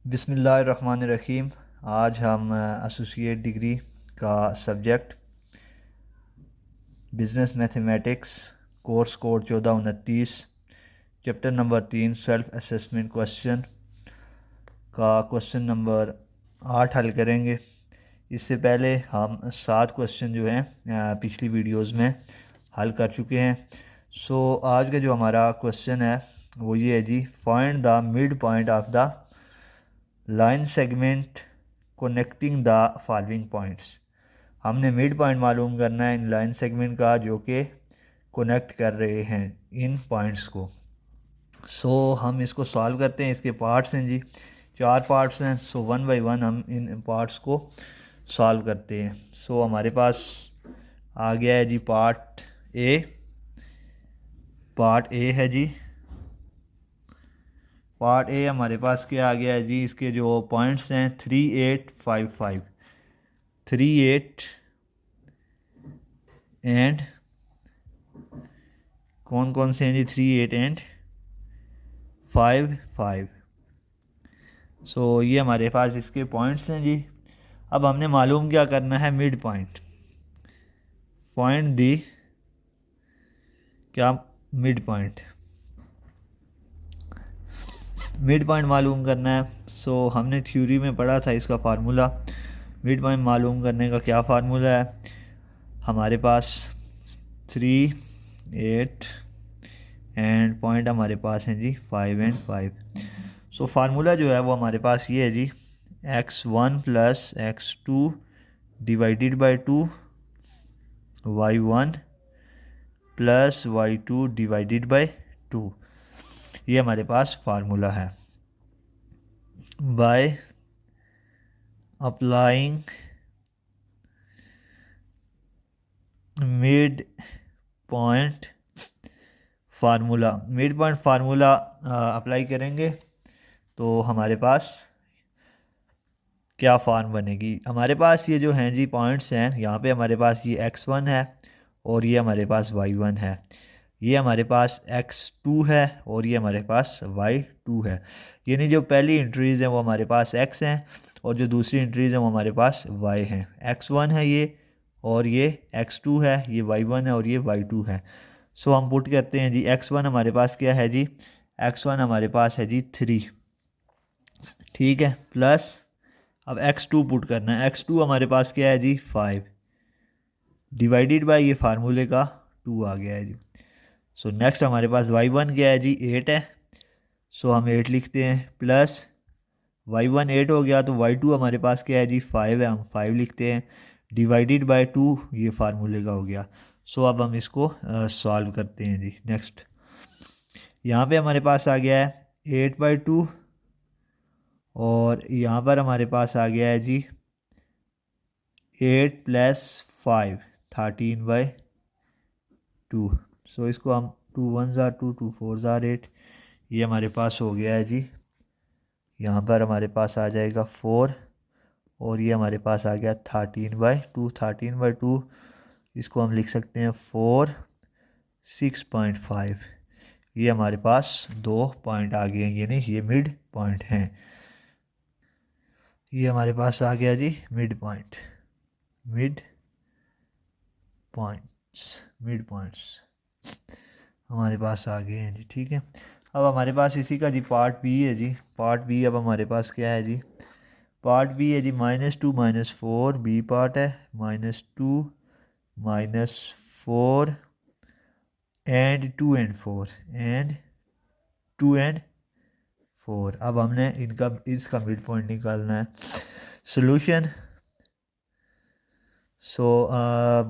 बिस्मिल्लाहिर्रहमानिर्रहीम। आज हम एसोसिएट डिग्री का subject business mathematics course code 1429 chapter number 3 self assessment question का क्वेश्चन नंबर 8 हल करेंगे। इससे पहले हम 7 क्वेश्चन जो हैं पिछली वीडियोस में हल कर चुके हैं। आज का जो हमारा क्वेश्चन है वो ये है जी, find the mid point of the line segment connecting the following points. हमने मिड पॉइंट मालूम करना है इन लाइन सेगमेंट का जो कि कनेक्ट कर रहे हैं इन पॉइंट्स को। हम इसको सॉल्व करते हैं। इसके पार्ट्स हैं जी, 4 पार्ट्स हैं। वन बाय वन हम इन पार्ट्स को सॉल्व करते हैं। हमारे पास आ गया है जी पार्ट ए है जी। पार्ट ए हमारे पास क्या आ गया है जी, इसके जो पॉइंट्स हैं 3855 38 एंड कौन कौन से हैं जी, 38 एंड 55। ये हमारे पास इसके पॉइंट्स हैं जी। अब हमने मालूम क्या करना है, मिड पॉइंट। पॉइंट दी क्या, मिड पॉइंट मालूम करना है। हमने थ्योरी में पढ़ा था इसका फार्मूला। मिड पॉइंट मालूम करने का क्या फार्मूला है, हमारे पास 3 8 एंड पॉइंट हमारे पास हैं जी 5 एंड 5। फार्मूला जो है वो हमारे पास ये है जी, x1 plus x2 divided by 2, y1 plus y2 divided by 2। ये हमारे पास फार्मूला है। Bye applying mid point formula apply करेंगे तो हमारे पास क्या फॉर्म बनेगी। हमारे पास ये जो हैं जी पॉइंट्स हैं, यहाँ पे हमारे पास ये x1 है और ये हमारे पास y1 है। ये हमारे पास x2 है और ये हमारे पास y2 है। यानी जो पहली एंट्रीज़ हैं वो हमारे पास x हैं और जो दूसरी एंट्रीज़ हैं वो हमारे पास y हैं। x1 है ये और ये x2 है, ये y1 है और ये y2 है। हम पुट करते हैं जी, x1 हमारे पास क्या है जी, x1 हमारे पास है जी 3, ठीक है, प्लस अब x2 पुट करना है। x2 हमारे पास क्या है जी 5 डिवाइडेड बाय ये फार्मूले का 2 आ गया है जी। नेक्स्ट हमारे पास y1 क्या है जी 8 है। हम 8 लिखते हैं, प्लस y1 8 हो गया तो y2 हमारे पास क्या है जी 5 है, हम 5 लिखते हैं, डिवाइडेड बाय 2 ये फार्मूले का हो गया। अब हम इसको सॉल्व करते हैं जी। नेक्स्ट यहाँ पे हमारे पास आ गया है 8/2 और यहाँ पर हमारे पास आ गया है जी 8 प्लस 5 13/2। इसको हम 2 1s are 2 2 4s are 8, ये हमारे पास हो गया है जी। यहाँ पर हमारे पास आ जाएगा 4 और ये हमारे पास आ गया 13/2। 13/2 इसको हम लिख सकते हैं 4 6.5। ये हमारे पास 2 पॉइंट आ गए हैं, यानी ये मिड पॉइंट हैं। ये हमारे पास आ गया जी मिड पॉइंट्स हमारे पास आ गए हैं जी, ठीक है। अब हमारे पास इसी का जी पार्ट बी है जी। पार्ट बी अब हमारे पास क्या है जी, पार्ट बी है जी -2 -4, बी पार्ट है -2 -4 एंड 2 एंड 4 एंड 2 एंड 4। अब हमने इसका मिड पॉइंट निकालना है। Solution,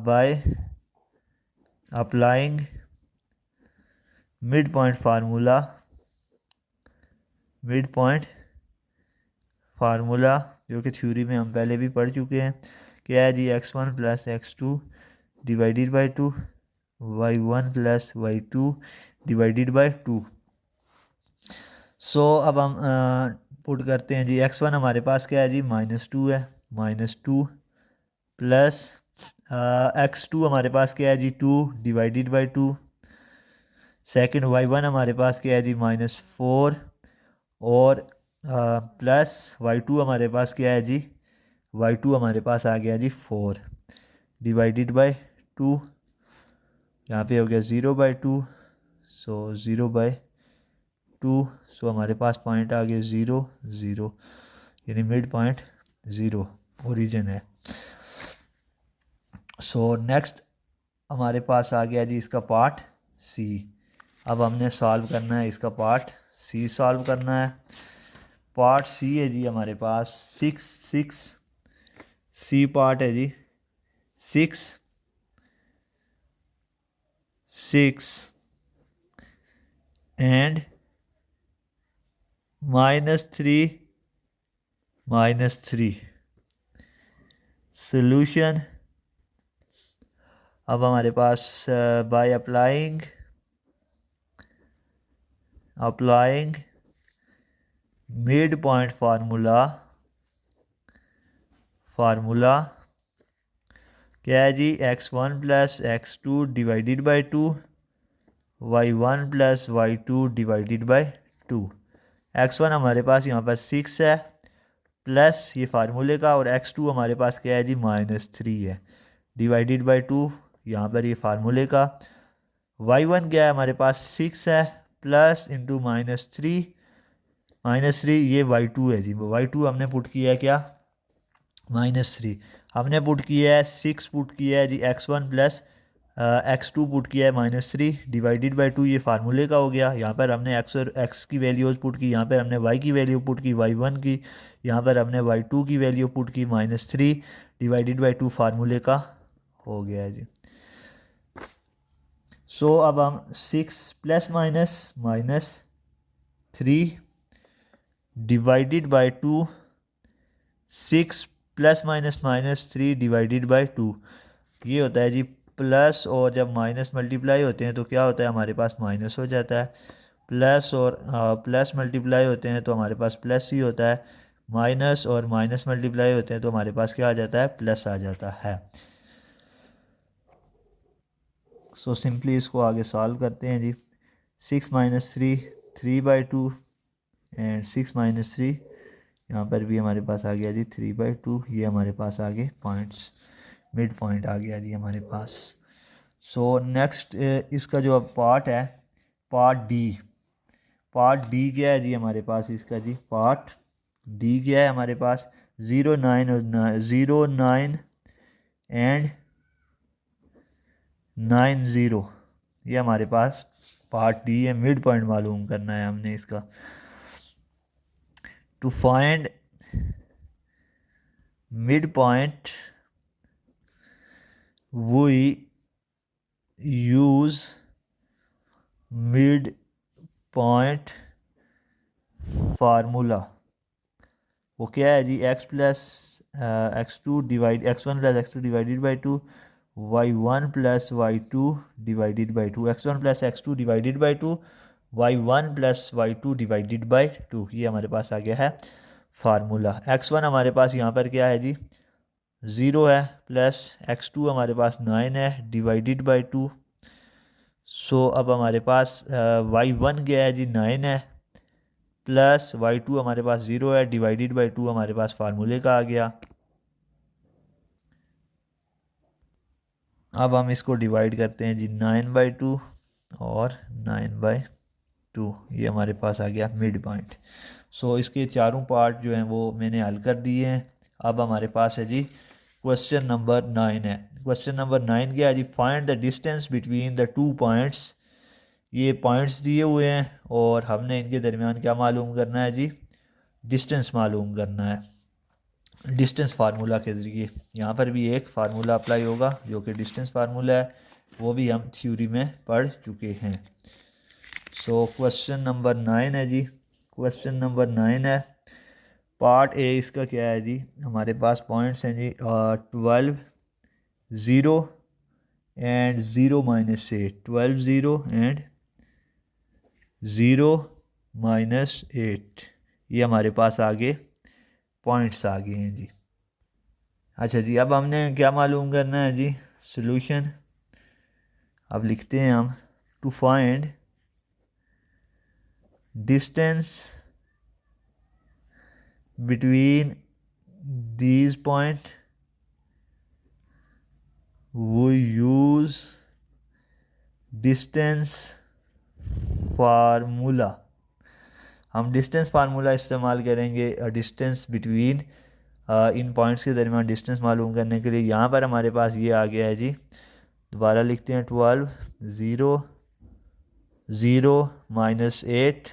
bye applying mid point formula जो कि थ्योरी में हम पहले भी पढ़ चुके हैं, क्या है जी x1 plus x2 divided by 2, y1 plus y2 divided by 2। अब हम पुट करते हैं जी, x1 हमारे पास क्या है जी -2 है, -2 प्लस x2 हमारे पास क्या है जी 2 डिवाइडेड बाई 2। सेकेंड y1 हमारे पास क्या है जी -4 और प्लस y2 हमारे पास क्या है जी, y2 हमारे पास आ गया जी 4 डिवाइडेड बाय 2, यहाँ पे हो गया 0/2, सो 0/2, सो हमारे पास पॉइंट आ गया 0 0, यानी मिड पॉइंट 0 ओरिजिन है। सो नेक्स्ट हमारे पास आ गया जी इसका पार्ट सी। अब हमने सॉल्व करना है इसका पार्ट सी सॉल्व करना है। पार्ट सी है जी हमारे पास 6 सी पार्ट है जी 6 6 एंड -3 सोल्यूशन। अब हमारे पास by applying mid point formula क्या है जी, x1 plus x2 divided by 2, y1 plus y2 divided by 2। x1 हमारे पास यहाँ पर 6 है प्लस ये फार्मूले का, और x2 हमारे पास क्या है जी -3 है डिवाइडेड बाई 2, यहाँ पर ये फार्मूले का। y1 क्या है हमारे पास 6 है प्लस इंटू -3 ये y2 है जी, y2 हमने पुट किया है क्या -3, हमने पुट किया है 6 पुट किया है जी x1 प्लस x2 पुट किया है -3 डिवाइडेड बाई 2, ये फार्मूले का हो गया। यहाँ पर हमने x और x की वैल्यूज़ पुट की, यहाँ पर हमने y की वैल्यू पुट की y1 की, यहाँ पर हमने y2 की वैल्यू पुट की -3 डिवाइडेड बाई 2 फार्मूले का हो गया है जी। सो अब हम 6 plus -3 divided by 2, 6 plus -3 divided by 2, ये होता है जी प्लस, और जब माइनस मल्टीप्लाई होते हैं तो क्या होता है हमारे पास माइनस हो जाता है, प्लस और प्लस मल्टीप्लाई होते हैं तो हमारे पास प्लस ही होता है, माइनस और माइनस मल्टीप्लाई होते हैं तो हमारे पास क्या आ जाता है प्लस आ जाता है। सो सिंपली इसको आगे सॉल्व करते हैं जी। 6 -3 3/2 एंड 6 -3, यहाँ पर भी हमारे पास आ गया जी 3/2, ये हमारे पास आगे पॉइंट्स मिड पॉइंट आ गया जी हमारे पास। सो नेक्स्ट इसका जो अब पार्ट है पार्ट डी क्या है जी हमारे पास इसका जी, पार्ट डी क्या है हमारे पास 0 9 और 0 9 एंड 9 0, ये हमारे पास पार्ट डी है। मिड पॉइंट मालूम करना है हमने इसका। To find mid point we use mid point formula. वो क्या है जी, x1 plus x2 divided by 2, y1 plus y2 divided by 2, x1 plus x2 divided by 2, y1 plus y2 divided by 2, ये हमारे पास आ गया है फार्मूला। x1 हमारे पास यहाँ पर क्या है जी 0 है, प्लस x2 हमारे पास 9 है डिवाइडेड बाई 2। सो अब हमारे पास y1 क्या है जी 9 है, प्लस y2 हमारे पास 0 है डिवाइडेड बाई 2, हमारे पास फार्मूले का आ गया। अब हम इसको डिवाइड करते हैं जी 9/2 और 9/2, ये हमारे पास आ गया मिड पॉइंट। सो इसके चारों पार्ट जो हैं वो मैंने हल कर दिए हैं। अब हमारे पास है जी क्वेश्चन नंबर 9 है। क्वेश्चन नंबर 9 क्या है जी, find the distance between the 2 points. ये पॉइंट्स दिए हुए हैं और हमने इनके दरमियान क्या मालूम करना है जी, डिस्टेंस मालूम करना है डिस्टेंस फार्मूला के ज़रिए। यहाँ पर भी एक फार्मूला अप्लाई होगा जो कि डिस्टेंस फार्मूला है, वो भी हम थ्योरी में पढ़ चुके हैं। सो क्वेश्चन नंबर 9 है जी, क्वेश्चन नंबर 9 है। पार्ट ए इसका क्या है जी, हमारे पास पॉइंट्स हैं जी 12 0 एंड 0 -8, 12 0 एंड 0 -8, ये हमारे पास आगे पॉइंट्स आ गए हैं जी। अच्छा जी, अब हमने क्या मालूम करना है जी, सॉल्यूशन। अब लिखते हैं हम, to find distance between these point we use distance formula. हम डिस्टेंस फार्मूला इस्तेमाल करेंगे डिस्टेंस बिटवीन इन पॉइंट्स के दरमियान डिस्टेंस मालूम करने के लिए। यहाँ पर हमारे पास ये आ गया है जी, दोबारा लिखते हैं 12 0 0 -8।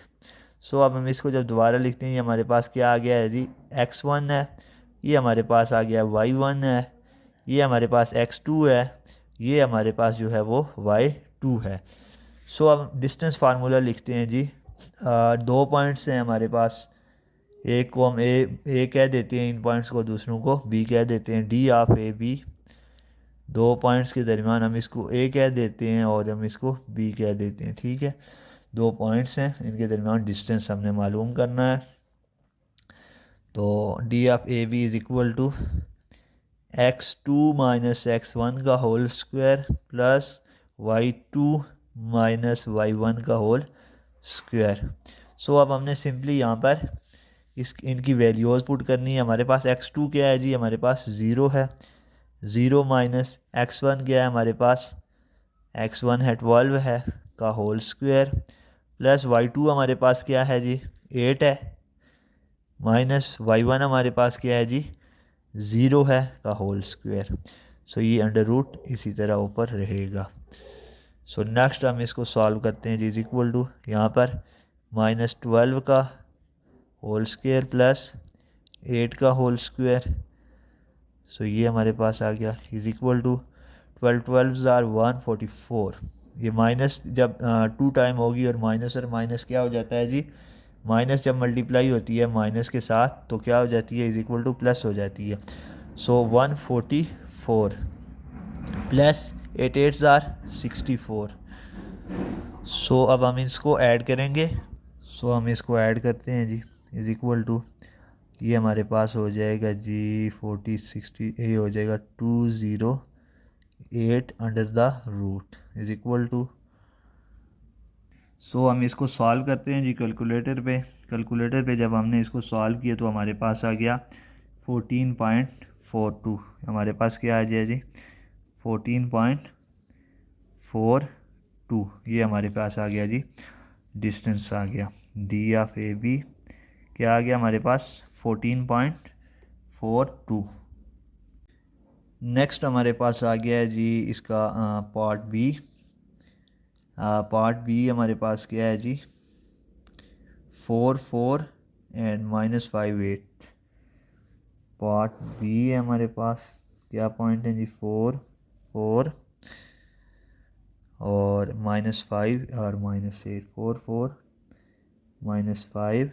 सो अब हम इसको जब दोबारा लिखते हैं ये हमारे पास क्या आ गया है जी, x1 है, ये हमारे पास आ गया y1 है, ये हमारे पास x2 है, ये हमारे पास जो है वो y2 है। सो अब डिस्टेंस फार्मूला लिखते हैं जी। दो पॉइंट्स हैं हमारे पास, एक को हम ए कह देते हैं, इन पॉइंट्स को दूसरों को बी कह देते हैं, डी ऑफ ए बी। दो पॉइंट्स के दरमियान हम इसको ए कह देते हैं और हम इसको बी कह देते हैं। ठीक है, दो पॉइंट्स हैं, इनके दरमियान डिस्टेंस हमने मालूम करना है। तो D of A B is equal to x2 minus x1 का whole square plus y2 minus y1 का होल स्क्वायर। सो अब हमने सिंपली यहाँ पर इनकी वैल्यूज़ पुट करनी है। हमारे पास x2 क्या है जी, हमारे पास 0 है, 0 माइनस x1 क्या है, हमारे पास x1 है 12 है का होल स्क्वायर प्लस y2 हमारे पास क्या है जी 8 है, माइनस y1 हमारे पास क्या है जी 0 है का होल स्क्वायर। सो ये अंडर रूट इसी तरह ऊपर रहेगा। सो नेक्स्ट हम इसको सॉल्व करते हैं जी, इज इक्वल टू यहाँ पर -12 का होल स्क्वायर प्लस 8 का होल स्क्वायर। सो ये हमारे पास आ गया इज इक्वल टू 12 12 आर 144। ये माइनस जब 2 टाइम होगी और माइनस क्या हो जाता है जी, माइनस जब मल्टीप्लाई होती है माइनस के साथ तो क्या हो जाती है, इज इक्वल टू प्लस हो जाती है। सो 144 प्लस 8 8 आर 64। सो अब हम इसको ऐड करेंगे। सो हम इसको ऐड करते हैं जी, इज इक्वल टू ये हमारे पास हो जाएगा जी 40 60, ये हो जाएगा 208 under the root is equal to. So हम इसको सॉल्व करते हैं जी कैलकुलेटर पे। कैलकुलेटर पे जब हमने इसको सॉल्व किया तो हमारे पास आ गया 14.42। हमारे पास क्या आ जाए जी 14.42, ये हमारे पास आ गया जी डिस्टेंस आ गया। डी ऑफ ए बी क्या आ गया हमारे पास 14.42। नेक्स्ट हमारे पास आ गया है जी इसका पार्ट बी। पार्ट बी हमारे पास क्या है जी 4 4 एंड -5 8। पार्ट बी है हमारे पास, क्या पॉइंट है जी 4 4 और -5 और -8, 4 4 -5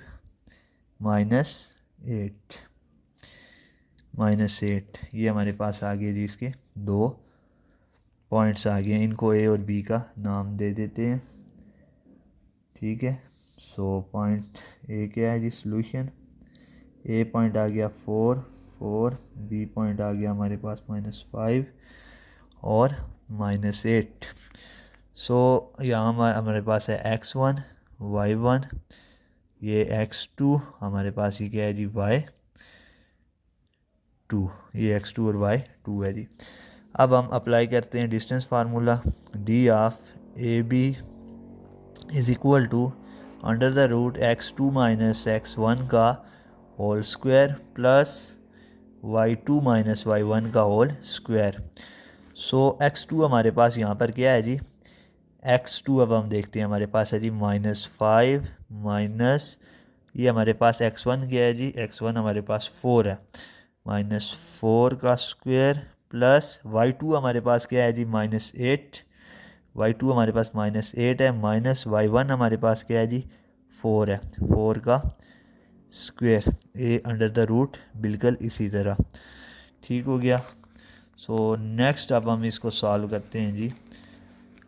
-8 ये हमारे पास आ गए जी, इसके दो पॉइंट्स आ गए, इनको ए और बी का नाम दे देते हैं। ठीक है, सो पॉइंट ए क्या है जी सॉल्यूशन, ए पॉइंट आ गया 4 4, बी पॉइंट आ गया हमारे पास -5 और -8। सो यहाँ हमारे पास है x1 y1, ये x2 हमारे पास ये क्या है जी y2, ये x2 और y2 है जी। अब हम अप्लाई करते हैं distance formula. D of A B is equal to under the root x2 minus x1 का whole square plus y2 minus y1 का होल स्क्वायर। सो x2 हमारे पास यहाँ पर क्या है जी x2, अब हम देखते हैं हमारे पास है जी -5 माइनस ये हमारे पास x1 क्या है जी, x1 हमारे पास 4 है, -4 का स्क्वायर प्लस y2 हमारे पास क्या है जी -8, y2 हमारे पास -8 है, माइनस y1 हमारे पास क्या है जी 4 है, 4 का square, a under the root बिल्कुल इसी तरह। ठीक हो गया। सो नेक्स्ट अब हम इसको सॉल्व करते हैं जी।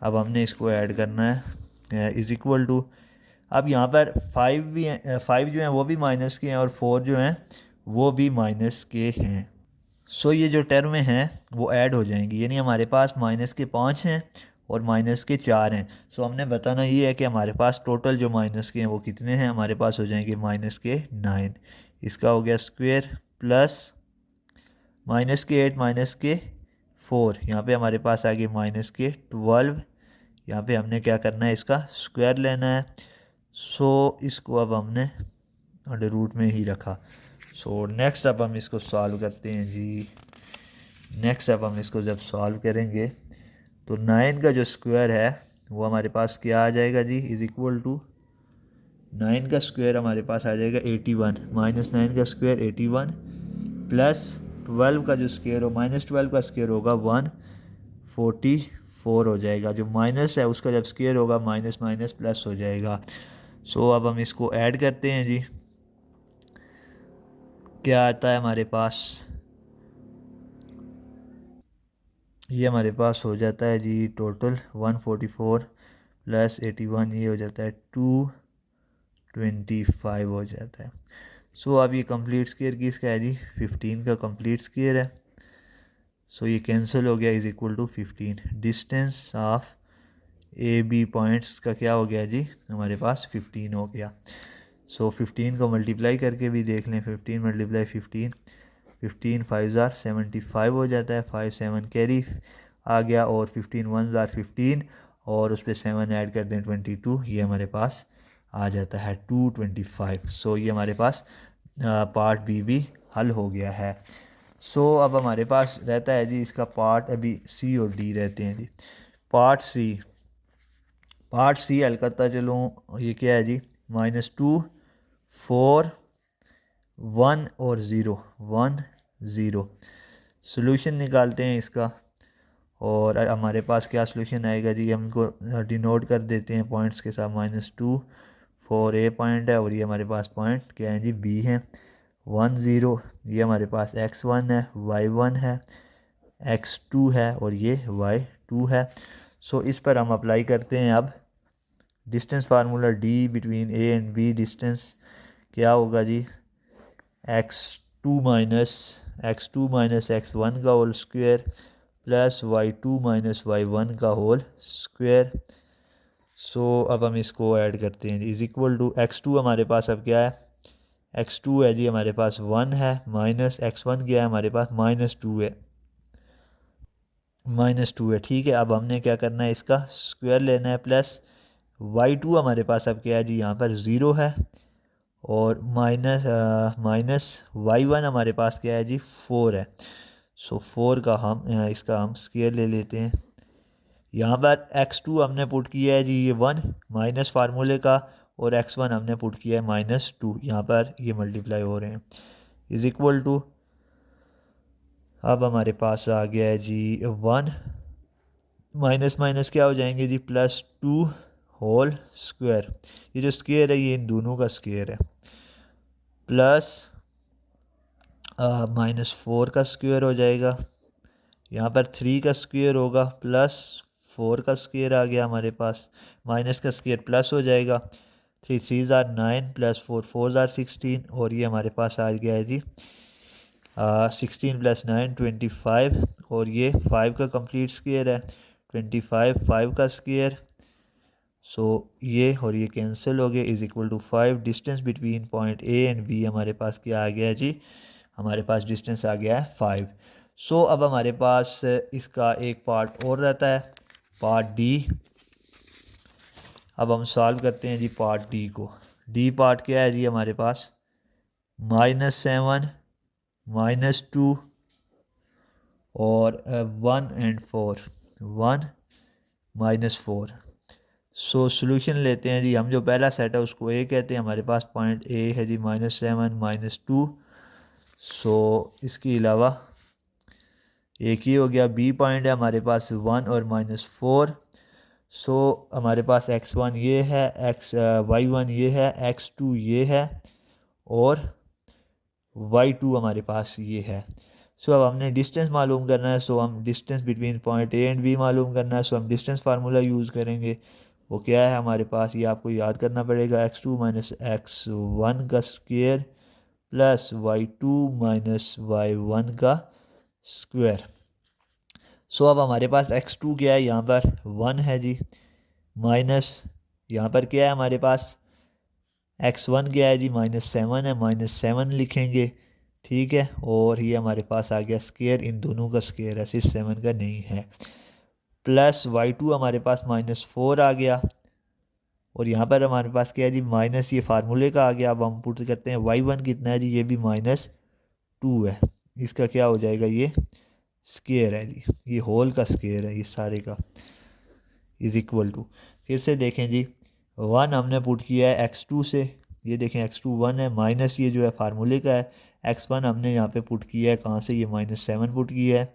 अब हमने इसको ऐड करना है इज इक्वल टू, अब यहाँ पर 5 भी हैं, 5 जो हैं वो भी माइनस के हैं और 4 जो हैं वो भी माइनस के हैं। सो ये जो टर्में हैं वो ऐड हो जाएंगी, यानी हमारे पास माइनस के 5 हैं और माइनस के 4 हैं। सो हमने बताना ये है कि हमारे पास टोटल जो माइनस के हैं वो कितने हैं, हमारे पास हो जाएंगे -9। इसका हो गया स्क्वायर प्लस माइनस के 8 माइनस के 4, यहाँ पे हमारे पास आ गई माइनस के 12। यहाँ पे हमने क्या करना है, इसका स्क्वायर लेना है। सो इसको अब हमने अंडर रूट में ही रखा। सो नेक्स्ट अब हम इसको सॉल्व करते हैं जी। नेक्स्ट अब हम इसको जब सॉल्व करेंगे तो 9 का जो स्क्वायर है वो हमारे पास क्या आ जाएगा जी, इज़ इक्वल टू 9 का स्क्वायर हमारे पास आ जाएगा 81, माइनस 9 का स्क्वायर 81 प्लस 12 का जो स्क्वायर हो, माइनस 12 का स्क्वायर होगा 144 हो जाएगा। जो माइनस है उसका जब स्क्वायर होगा माइनस माइनस प्लस हो जाएगा। सो अब हम इसको ऐड करते हैं जी। क्या आता है हमारे पास, ये हमारे पास हो जाता है जी टोटल 144 प्लस 81, ये हो जाता है 225 हो जाता है। सो अब ये कंप्लीट स्क्वायर किसका है जी, 15 का कंप्लीट स्क्वायर है। सो ये कैंसिल हो गया, is equal to 15। Distance of A B points का क्या हो गया जी, हमारे पास 15 हो गया। सो 15 को मल्टीप्लाई करके भी देख लें, 15 मल्टीप्लाई 15, 15 5 ज़ार 75 हो जाता है, 5 7 कैरी आ गया, और 15 1 ज़ार 15, और उस पर 7 ऐड कर दें 22, ये हमारे पास आ जाता है 225। सो ये हमारे पास पार्ट बी भी हल हो गया है। सो अब हमारे पास रहता है जी इसका पार्ट, अभी सी और डी रहते हैं जी। पार्ट सी, पार्ट सी हल करता चलूँ, ये क्या है जी, -2 4 1 और 0 1 0। सोल्यूशन निकालते हैं इसका, और हमारे पास क्या सोल्यूशन आएगा जी, हम इनको डिनोट कर देते हैं पॉइंट्स के साथ। -2 4 ए पॉइंट है, और ये हमारे पास पॉइंट क्या है जी, बी है। 1 0 ये हमारे पास x1 है, y1 है, x2 है, और ये y2 है। सो इस पर हम अप्लाई करते हैं अब distance formula d between a and b। Distance क्या होगा जी, x2 माइनस x1 का whole square plus y2 minus y1 का होल स्क्वायर। सो अब हम इसको ऐड करते हैं, इज इक्वल टू x2 हमारे पास अब क्या है, x2 है जी हमारे पास 1 है, माइनस x1 क्या है हमारे पास -2 है, -2 है। ठीक है, अब हमने क्या करना है, इसका स्क्वायर लेना है, प्लस y2 हमारे पास अब क्या है जी, यहाँ पर 0 है, और माइनस y1 हमारे पास क्या है जी, 4 है। सो 4 का हम इसका हम स्क्वायर ले लेते हैं। यहाँ पर x2 हमने पुट किया है जी ये 1 माइनस फार्मूले का, और x1 हमने पुट किया है -2, यहाँ पर ये मल्टीप्लाई हो रहे हैं, इज इक्वल टू, अब हमारे पास आ गया है जी 1 माइनस माइनस क्या हो जाएंगे जी, +2 होल स्क्वायर। ये जो स्क्वायर है ये इन दोनों का स्क्वायर है, प्लस -4 का स्क्वायर हो जाएगा, यहाँ पर 3 का स्क्वायर होगा, प्लस 4 का स्क्वायर आ गया हमारे पास, माइनस का स्क्वायर प्लस हो जाएगा, 3 3 ज़ार 9 प्लस 4 4 ज़ार 16, और ये हमारे पास आ गया है जी 16 + 9 25, और ये 5 का कंप्लीट स्क्वायर है, 25 5 का स्क्वायर। सो ये और ये कैंसिल हो गए, is equal to 5। Distance between point A and B हमारे पास क्या आ गया है जी, हमारे पास डिस्टेंस आ गया है 5। सो अब हमारे पास इसका एक पार्ट और रहता है, पार्ट डी। अब हम सॉल्व करते हैं जी पार्ट डी को। डी पार्ट क्या है जी हमारे पास, -7 -2 और 1 एंड 4, 1 -4। सो सोल्यूशन लेते हैं जी, हम जो पहला सेट है उसको ए कहते हैं, हमारे पास पॉइंट ए है जी -7 -2। सो इसके अलावा एक ही हो गया, बी पॉइंट है हमारे पास 1 और -4। सो हमारे पास x1 ये है, y1 ये है, x2 ये है, और y2 हमारे पास ये है। सो अब हमने डिस्टेंस मालूम करना है, सो हम distance between point A and B मालूम करना है। सो हम डिस्टेंस फार्मूला यूज़ करेंगे, वो क्या है हमारे पास, ये आपको याद करना पड़ेगा, x2 माइनस x1 का square plus y2 minus y1 का स्क्वायर। सो अब हमारे पास x2 क्या है, यहाँ पर 1 है जी, माइनस यहाँ पर क्या है हमारे पास x1 क्या है जी -7 है, -7 लिखेंगे, ठीक है। और ये हमारे पास आ गया स्केयर, इन दोनों का स्केयर है, सिर्फ 7 का नहीं है। प्लस y2 हमारे पास -4 आ गया, और यहाँ पर हमारे पास क्या है जी माइनस, ये फार्मूले का आ गया। अब हम पुट करते हैं y1 कितना है जी, ये भी -2 है, इसका क्या हो जाएगा, ये स्केयर है जी, ये होल का स्केयर है ये सारे का, इज इक्वल टू, फिर से देखें जी 1 हमने पुट किया है x2 से, ये देखें x2 1 है, माइनस ये जो है फार्मूले का है, x1 हमने यहाँ पे पुट किया है कहाँ से, ये -7 पुट किया है,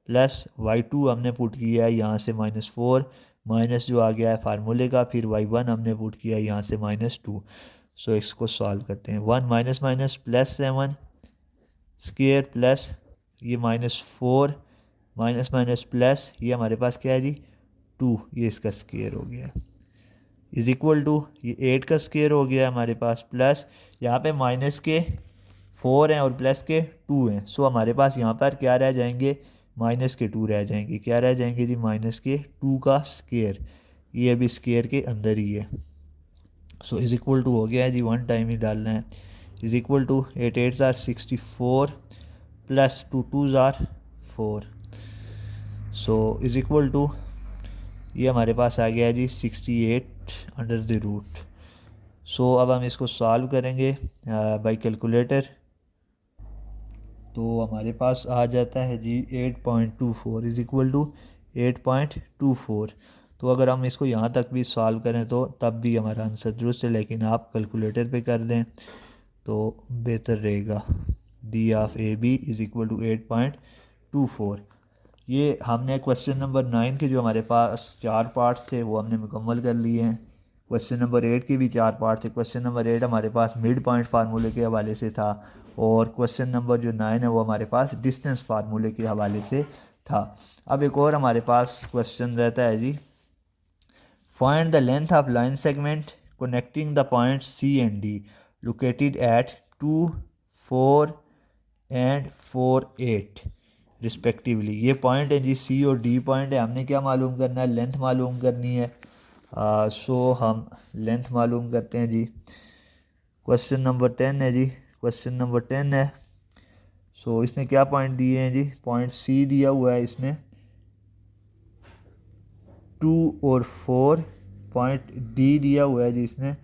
प्लस y2 हमने पुट किया है यहाँ से -4, माइनस जो आ गया है फार्मूले का, फिर y1 हमने पुट किया है यहाँ से -2। सो इसको सॉल्व करते हैं, 1 minus minus plus 7 square, plus ये -4 माइनस माइनस प्लस ये हमारे पास क्या है जी 2, ये इसका स्केयर हो गया, इज इक्वल टू ये 8 का स्केयर हो गया हमारे पास, प्लस यहाँ पे माइनस के 4 हैं और प्लस के 2 हैं। सो हमारे पास यहाँ पर क्या रह जाएंगे, माइनस के 2 रह जाएंगे, क्या रह जाएंगे जी -2 का स्केयर, ये अभी स्केयर के अंदर ही है। सो इज इक्वल टू हो गया है जी, 1 टाइम ही डालना है, is equal to 8 8 are 64 plus 2 2 are 4। So is equal to ये हमारे पास आ गया है जी 68 अंडर द रूट। सो अब हम इसको सॉल्व करेंगे बाय कैलकुलेटर, तो हमारे पास आ जाता है जी 8.24 इज इक्वल टू 8.24। तो अगर हम इसको यहाँ तक भी सॉल्व करें तो तब भी हमारा आंसर दुरुस्त है, लेकिन आप कैलकुलेटर पे कर दें तो बेहतर रहेगा। D of A B is equal to 8.24। ये हमने क्वेश्चन नंबर 9 के जो हमारे पास 4 पार्ट्स थे वो हमने मुकम्मल कर लिए हैं। क्वेश्चन नंबर 8 के भी 4 पार्ट थे। क्वेश्चन नंबर 8 हमारे पास मिड पॉइंट फार्मूले के हवाले से था, और क्वेश्चन नंबर जो 9 है वो हमारे पास डिस्टेंस फार्मूले के हवाले से था। अब एक और हमारे पास क्वेश्चन रहता है जी, find the length of line segment connecting the point C and D located at 2 4 and 4 8 respectively. ये पॉइंट है जी, सी और डी पॉइंट है, हमने क्या मालूम करना है, लेंथ मालूम करनी है। सो हम लेंथ मालूम करते हैं जी। क्वेश्चन नंबर 10 है जी, क्वेश्चन नंबर 10 है। सो इसने क्या पॉइंट दिए हैं जी, पॉइंट सी दिया हुआ है इसने 2 और 4, पॉइंट डी दिया हुआ है जी इसने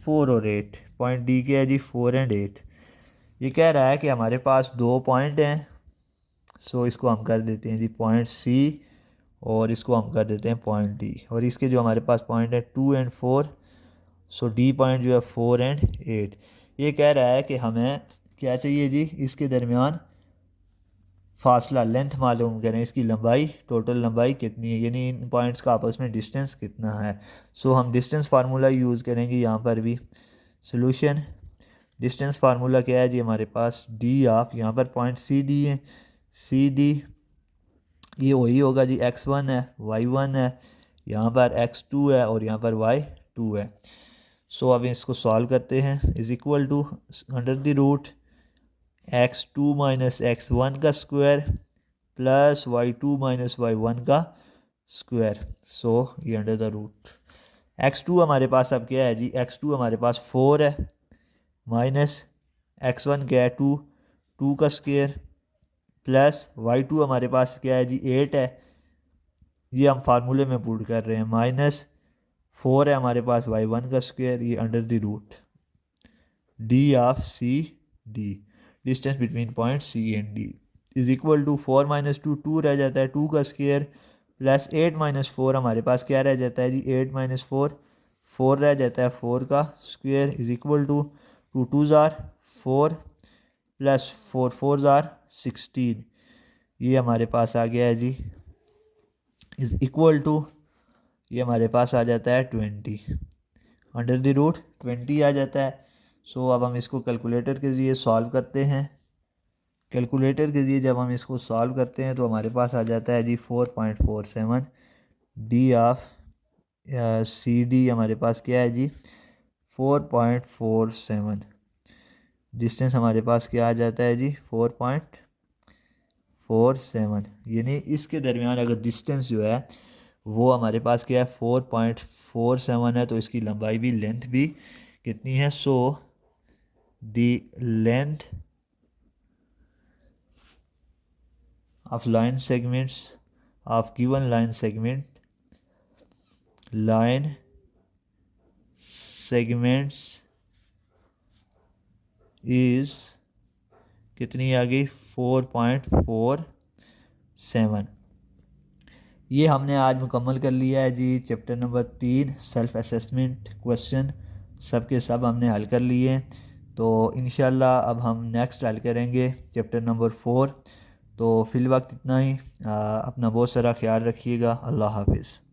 4 और 8। पॉइंट डी क्या है जी 4 एंड 8। ये कह रहा है कि हमारे पास 2 पॉइंट हैं, सो इसको हम कर देते हैं जी पॉइंट सी, और इसको हम कर देते हैं पॉइंट डी, और इसके जो हमारे पास पॉइंट है 2 एंड 4, सो डी पॉइंट जो है 4 एंड 8। ये कह रहा है कि हमें क्या चाहिए जी, इसके दरमियान फासला लेंथ मालूम करें, इसकी लंबाई, टोटल लंबाई कितनी है, यानी इन पॉइंट्स का आपस में डिस्टेंस कितना है। सो हम डिस्टेंस फार्मूला यूज़ करेंगे यहाँ पर भी। सोल्यूशन, डिस्टेंस फार्मूला क्या है जी हमारे पास, डी ऑफ, यहाँ पर पॉइंट सी डी है, सी डी ये वही होगा जी, x1 है, y1 है, यहाँ पर x2 है और यहाँ पर y2 है। सो अब इसको सॉल्व करते हैं, is equal to under the root x2 minus x1 का square plus y2 minus y1 का स्क्वायर। सो ये अंडर द रूट x2 हमारे पास अब क्या है जी, x2 हमारे पास 4 है, माइनस x1 क्या है 2, 2 का स्क्वायर, प्लस y2 हमारे पास क्या है जी 8 है, ये हम फार्मूले में पुट कर रहे हैं, माइनस 4 है हमारे पास y1 का स्क्वायर, ये under the root D of C D, distance between point C and D, is equal to 4 minus 2 2 रह जाता है, 2 का स्क्वायर, प्लस 8 माइनस 4 हमारे पास क्या रह जाता है जी 8 माइनस 4 4 रह जाता है, 4 का स्क्वायर, इज इक्वल टू 2 2 ज़ार 4 प्लस 4 4 ज़ार 16, ये हमारे पास आ गया है जी, इज इक्वल टू ये हमारे पास आ जाता है 20, अंडर द रूट 20 आ जाता है। सो अब हम इसको कैलकुलेटर के ज़रिए सॉल्व करते हैं। कैलकुलेटर के ज़रिए जब हम इसको सॉल्व करते हैं तो हमारे पास आ जाता है जी 4.47, डी ऑफ सी डी हमारे पास क्या है जी 4.47, डिस्टेंस हमारे पास क्या आ जाता है जी 4.47, यानी इसके दरमियान अगर डिस्टेंस जो है वो हमारे पास क्या है 4.47 है, तो इसकी लंबाई भी, लेंथ भी कितनी है। So the length of line segments of given line segments is कितनी आ गई 4.47। ये हमने आज मुकम्मल कर लिया है जी chapter number 3 self assessment question सब के सब हमने हल कर लिए। तो इंशाल्लाह अब हम नेक्स्ट हल करेंगे चैप्टर नंबर 4। तो फिल वक्त इतना ही। अपना बहुत सारा ख्याल रखिएगा। अल्लाह हाफिज़।